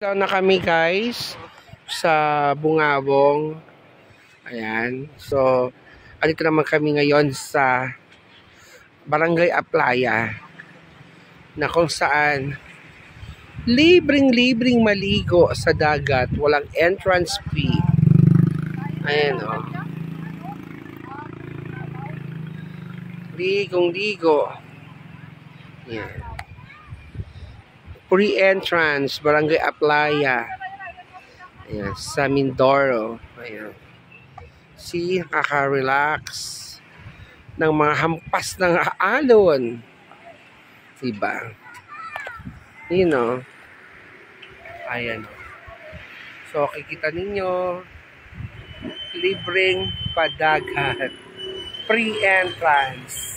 Down na kami guys sa Bungabong. Ayan. So, andito naman kami ngayon sa Barangay Aplaya na kung saan libreng maligo sa dagat. Walang entrance fee. Ayan o. Oh. Ligong-ligo. Ayan. Free entrance, Barangay Aplaya. Ayan, sa Mindoro. Ayan. See, nakaka-relax ng mga hampas ng alon. Diba? You know. Ayan. So, kikita ninyo, libreng padagat. Free entrance.